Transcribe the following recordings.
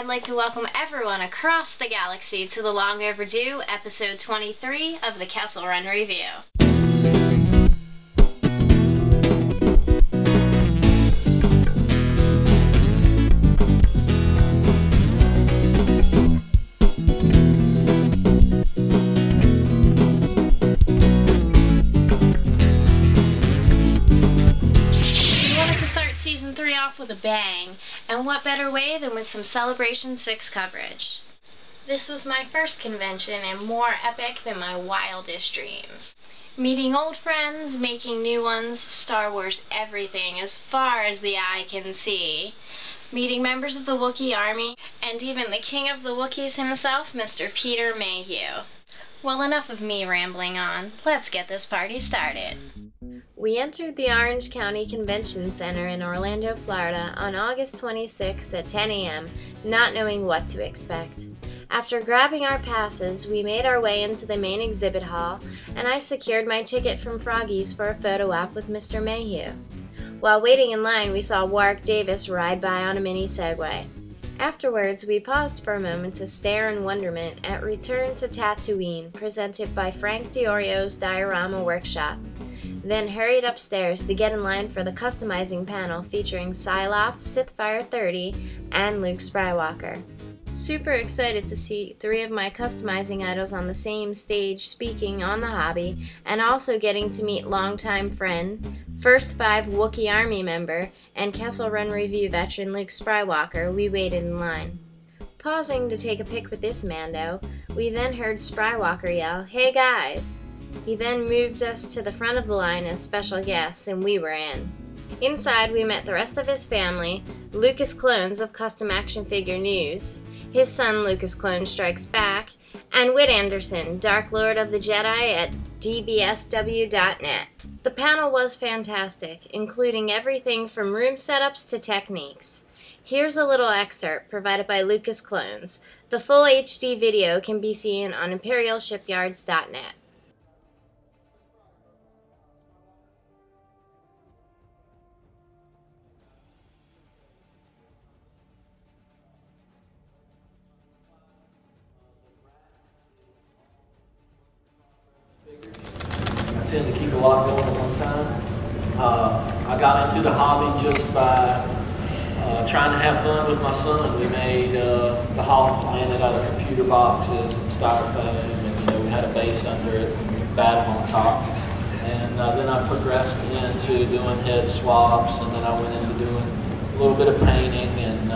I'd like to welcome everyone across the galaxy to the long overdue episode 23 of the Kessel Run Review. Season 3 off with a bang, and what better way than with some Celebration 6 coverage. This was my first convention and more epic than my wildest dreams. Meeting old friends, making new ones, Star Wars everything as far as the eye can see. Meeting members of the Wookiee Army, and even the king of the Wookiees himself, Mr. Peter Mayhew. Well, enough of me rambling on. Let's get this party started. We entered the Orange County Convention Center in Orlando, Florida on August 26th at 10 a.m., not knowing what to expect. After grabbing our passes, we made our way into the main exhibit hall, and I secured my ticket from Froggy's for a photo op with Mr. Mayhew. While waiting in line, we saw Warwick Davis ride by on a mini Segway. Afterwards, we paused for a moment to stare in wonderment at Return to Tatooine, presented by Frank DiOrio's Diorama Workshop. Then hurried upstairs to get in line for the customizing panel featuring Psylocke, Sithfire 30, and Luke Skywalker. Super excited to see 3 of my customizing idols on the same stage speaking on the hobby, and also getting to meet longtime friend, First 5 Wookiee Army member, and Kessel Run Review veteran Luke Skywalker. We waited in line. Pausing to take a pic with this Mando, we then heard Skywalker yell, "Hey guys!" He then moved us to the front of the line as special guests, and we were in. Inside, we met the rest of his family, Lucas Clones of Custom Action Figure News, his son Lucas Clone Strikes Back, and Whit Anderson, Dark Lord of the Jedi at dbsw.net. The panel was fantastic, including everything from room setups to techniques. Here's a little excerpt provided by Lucas Clones. The full HD video can be seen on imperialshipyards.net. I tend to keep a lot going at one time. I got into the hobby just by trying to have fun with my son. We made the Hoth planet out of computer boxes and styrofoam, and we had a base under it and batten on top. And then I progressed into doing head swaps, and then I went into doing a little bit of painting, and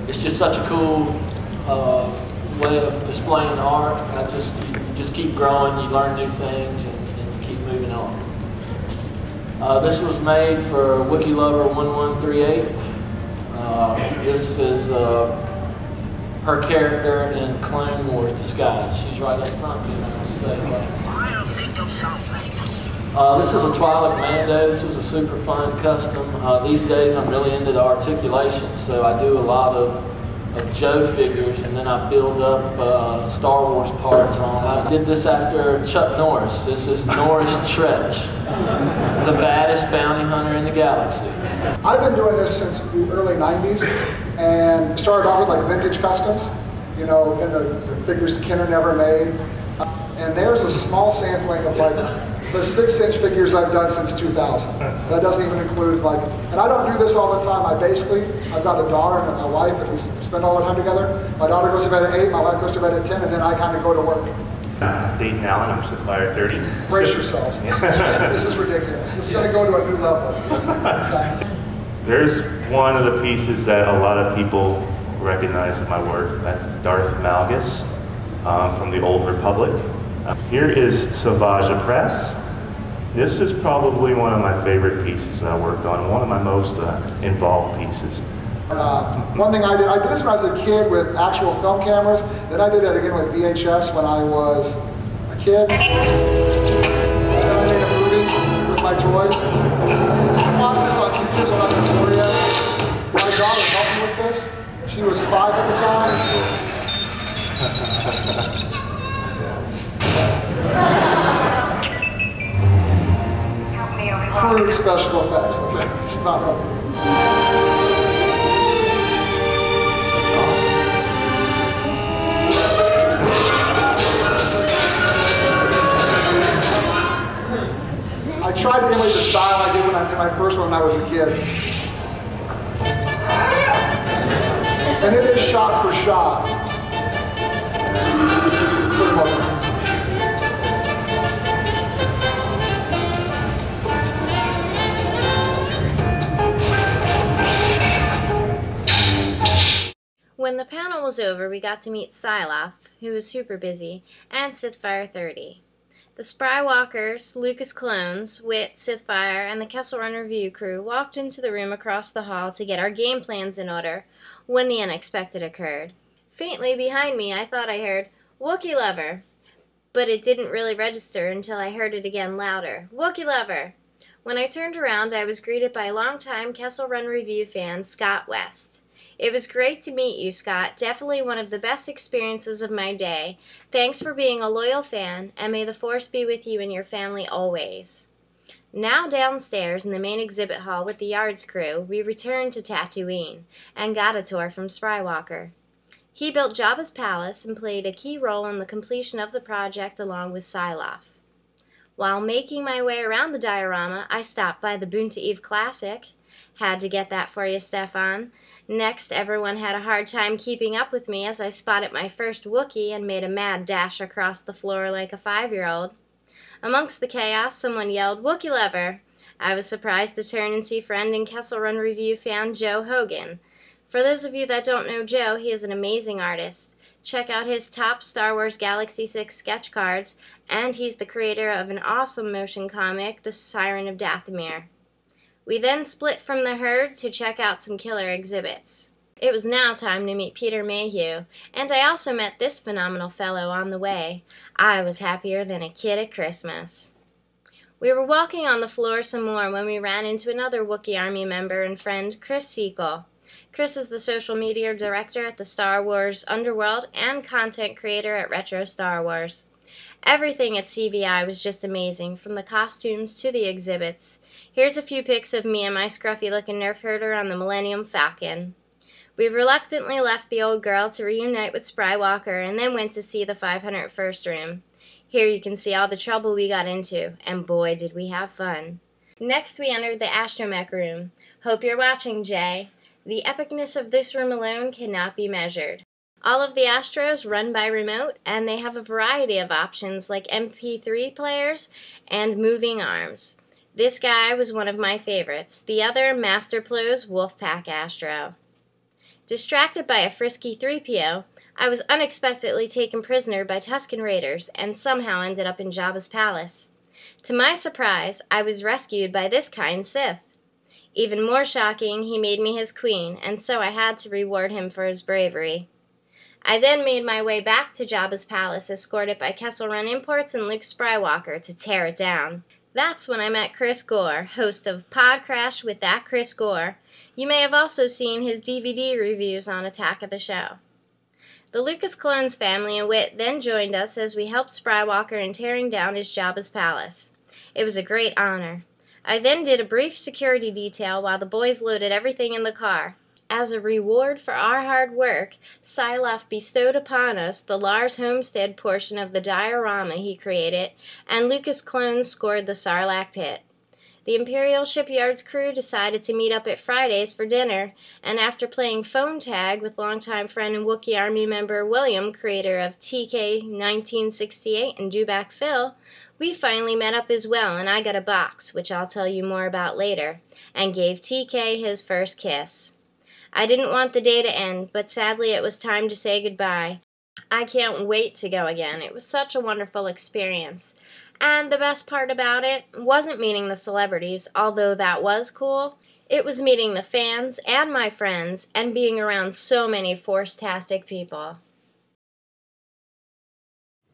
it's just such a cool way of displaying art. You just keep growing, you learn new things, and you keep moving on. This was made for Wookiee Lover 1138. This is her character in Clone Wars disguise. She's right up front. This is a Twi'lek Mando. This was a super fun custom. These days I'm really into the articulation, so I do a lot of Joe figures, and then I build up Star Wars parts on. I did this after Chuck Norris. This is Norris Tretch, the baddest bounty hunter in the galaxy. I've been doing this since the early 90s, and started off with like vintage customs, and the figures Kenner never made. And there's a small sampling of like the 6-inch figures I've done since 2000. That doesn't even include and I don't do this all the time. I've got a daughter and my wife, and we spend all our time together. My daughter goes to bed at 8, my wife goes to bed at 10, and then I kind of go to work. Dayton Allen, I'm Sithfire 30. Brace yourselves. This is ridiculous. It's going to go to a new level. There's one of the pieces that a lot of people recognize in my work. That's Darth Malgus from the Old Republic. Here is Sauvage Press. This is probably one of my favorite pieces that I worked on, one of my most involved pieces. One thing I did this when I was a kid with actual film cameras, then I did it again with VHS when I was a kid. And then I made a movie with my toys. I watched this on YouTube, so I'm not in Korea. My daughter helped me with this. She was 5 at the time. Crude special effects. Okay, it's not right. tried to emulate the style I did when I did my first one when I was a kid. And it is shot for shot. For the most part. When the panel was over, we got to meet Siloff, who was super busy, and Sithfire 30. The Spry Walkers, Lucas Clones, Wit, Sithfire, and the Kessel Run Review crew walked into the room across the hall to get our game plans in order when the unexpected occurred. Faintly behind me, I thought I heard, "Wookiee Lover," but it didn't really register until I heard it again louder, "Wookiee Lover." When I turned around, I was greeted by longtime Kessel Run Review fan Scott West. It was great to meet you, Scott. Definitely one of the best experiences of my day. Thanks for being a loyal fan, and may the Force be with you and your family always. Now downstairs in the main exhibit hall with the Yards crew, we returned to Tatooine and got a tour from Sprywalker. He built Jabba's palace and played a key role in the completion of the project along with Siloff. While making my way around the diorama, I stopped by the Boonta Eve Classic. Had to get that for you, Stefan. Next, everyone had a hard time keeping up with me as I spotted my first Wookiee and made a mad dash across the floor like a 5-year-old. Amongst the chaos, someone yelled, "Wookiee Lover!" I was surprised to turn and see friend and Kessel Run Review fan Joe Hogan. For those of you that don't know Joe, he is an amazing artist. Check out his top Star Wars Galaxy 6 sketch cards, and he's the creator of an awesome motion comic, The Siren of Dathomir. We then split from the herd to check out some killer exhibits. It was now time to meet Peter Mayhew, and I also met this phenomenal fellow on the way. I was happier than a kid at Christmas. We were walking on the floor some more when we ran into another Wookiee Army member and friend, Chris Sequel. Chris is the social media director at the Star Wars Underworld and content creator at Retro Star Wars. Everything at CVI was just amazing, from the costumes to the exhibits. Here's a few pics of me and my scruffy-looking nerf herder on the Millennium Falcon. We reluctantly left the old girl to reunite with Sprywalker and then went to see the 501st room. Here you can see all the trouble we got into, and boy did we have fun. Next we entered the Astromech room. Hope you're watching, Jay. The epicness of this room alone cannot be measured. All of the Astros run by remote, and they have a variety of options like MP3 players and moving arms. This guy was one of my favorites. The other, Masterplo's Wolfpack Astro. Distracted by a frisky 3PO, I was unexpectedly taken prisoner by Tusken Raiders and somehow ended up in Jabba's palace. To my surprise, I was rescued by this kind Sith. Even more shocking, he made me his queen, and so I had to reward him for his bravery. I then made my way back to Jabba's palace, escorted by Kessel Run Imports and Luke Sprywalker to tear it down. That's when I met Chris Gore, host of Pod Crash with That Chris Gore. You may have also seen his DVD reviews on Attack of the Show. The Lucas Clones family and Wit then joined us as we helped Sprywalker in tearing down his Jabba's palace. It was a great honor. I then did a brief security detail while the boys loaded everything in the car. As a reward for our hard work, Siloff bestowed upon us the Lars Homestead portion of the diorama he created, and Lucas Clones scored the Sarlacc pit. The Imperial Shipyards crew decided to meet up at Fridays for dinner, and after playing phone tag with longtime friend and Wookiee Army member William, creator of TK 1968 and Dewback Phil, we finally met up as well, and I got a box, which I'll tell you more about later, and gave TK his first kiss. I didn't want the day to end, but sadly it was time to say goodbye. I can't wait to go again. It was such a wonderful experience. And the best part about it wasn't meeting the celebrities, although that was cool. It was meeting the fans and my friends and being around so many Force-tastic people.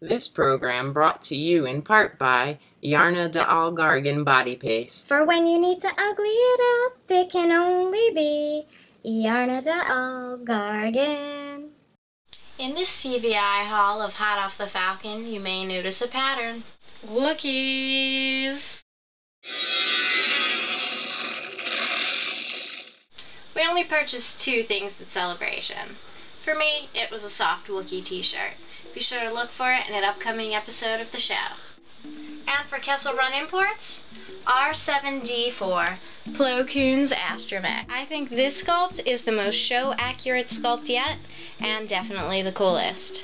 This program brought to you in part by Yarna de Algargan Body Paste. For when you need to ugly it up, it can only be Yarna de Algargan. In this CVI hall of Hot Off the Falcon, you may notice a pattern. Wookiees! We only purchased 2 things at Celebration. For me, it was a soft Wookiee t-shirt. Be sure to look for it in an upcoming episode of the show. And for Kessel Run Imports, R7D4 Plo Koon's Astromech. I think this sculpt is the most show-accurate sculpt yet, and definitely the coolest.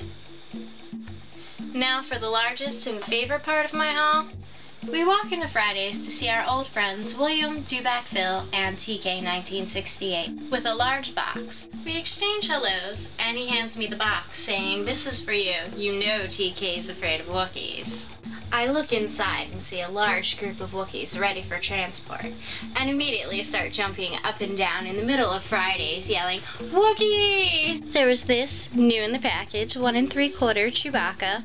Now for the largest and favorite part of my haul. We walk into Fridays to see our old friends William, Dubac Phil, and TK 1968 with a large box. We exchange hellos, and he hands me the box, saying, "This is for you. You know TK's afraid of Wookiees." I look inside and see a large group of Wookiees ready for transport, and immediately start jumping up and down in the middle of Fridays, yelling, "Wookiee!" There was this, new in the package, 1 3/4 Chewbacca,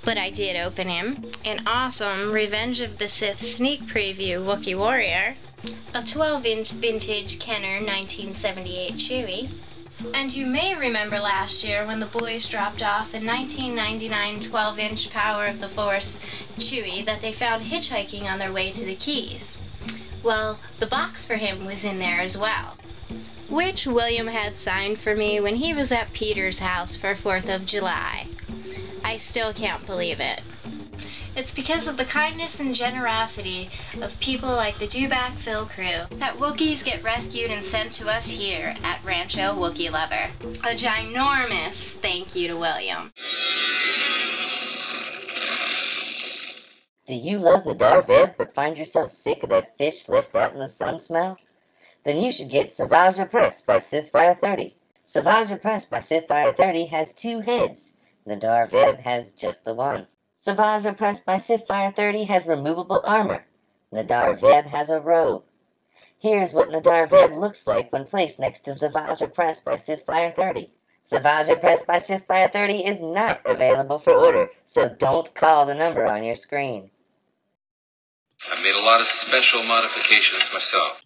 but I did open him, an awesome Revenge of the Sith sneak preview Wookiee Warrior, a 12-inch vintage Kenner 1978 Chewie, and you may remember last year when the boys dropped off a 1999 12-inch Power of the Force Chewie that they found hitchhiking on their way to the Keys. Well, the box for him was in there as well, which William had signed for me when he was at Peter's house for 4th of July. I still can't believe it. It's because of the kindness and generosity of people like the Dubac Phil crew that Wookiees get rescued and sent to us here at Rancho Wookiee Lover. A ginormous thank you to William. Do you love the Darth Ebb but find yourself sick of that fish left out in the sun smell? Then you should get Sauvage Press by Sithfire 30. Sauvage Press by Sithfire 30 has 2 heads. The Darth Ebb has just the one. Sauvage Press by Sithfire 30 has removable armor. The Darth Ebb has a robe. Here's what the Darth Ebb looks like when placed next to Sauvage Press by Sithfire 30. Sauvage Press by Sithfire 30 is not available for order, so don't call the number on your screen. I made a lot of special modifications myself.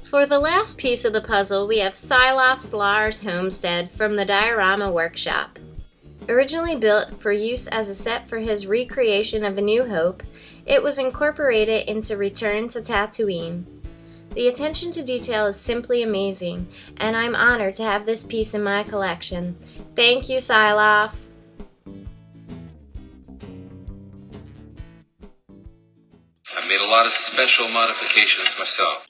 For the last piece of the puzzle, we have Silof's Lars Homestead from the Diorama Workshop. Originally built for use as a set for his recreation of A New Hope, it was incorporated into Return to Tatooine. The attention to detail is simply amazing, and I'm honored to have this piece in my collection. Thank you, Silof! I made a lot of special modifications myself.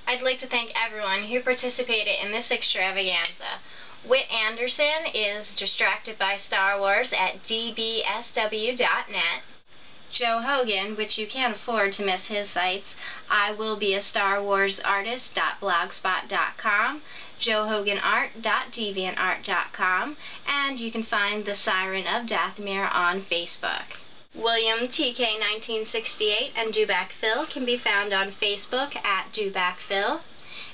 I'd like to thank everyone who participated in this extravaganza. Whit Anderson is distracted by Star Wars at dbsw.net. Joe Hogan, which you can't afford to miss his sites, I will be a Star Wars artist.blogspot.com, joehoganart.deviantart.com, and you can find the Siren of Dathomir on Facebook. William TK 1968 and Dubac Phil can be found on Facebook at Dubac Phil,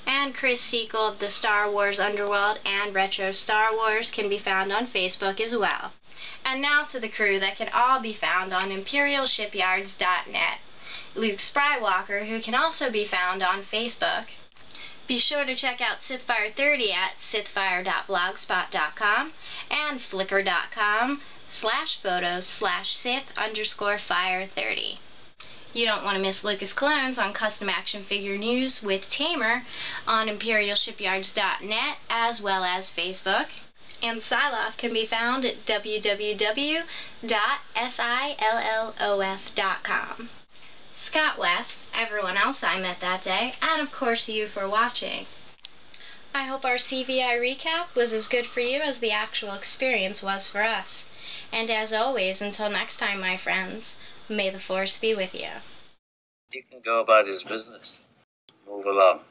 and Chris Sequel of the Star Wars Underworld and Retro Star Wars can be found on Facebook as well. And now to the crew that can all be found on ImperialShipyards.net. Luke Sprywalker, who can also be found on Facebook. Be sure to check out Sithfire 30 at sithfire.blogspot.com and flickr.com/photos/Sith_fire30. You don't want to miss Lucas Clones on Custom Action Figure News with Tamer on ImperialShipyards.net as well as Facebook. And Silof can be found at www.sillof.com. Scott West, everyone else I met that day, and of course you for watching. I hope our CVI recap was as good for you as the actual experience was for us. And as always, until next time, my friends, may the Force be with you. He can go about his business. Move along.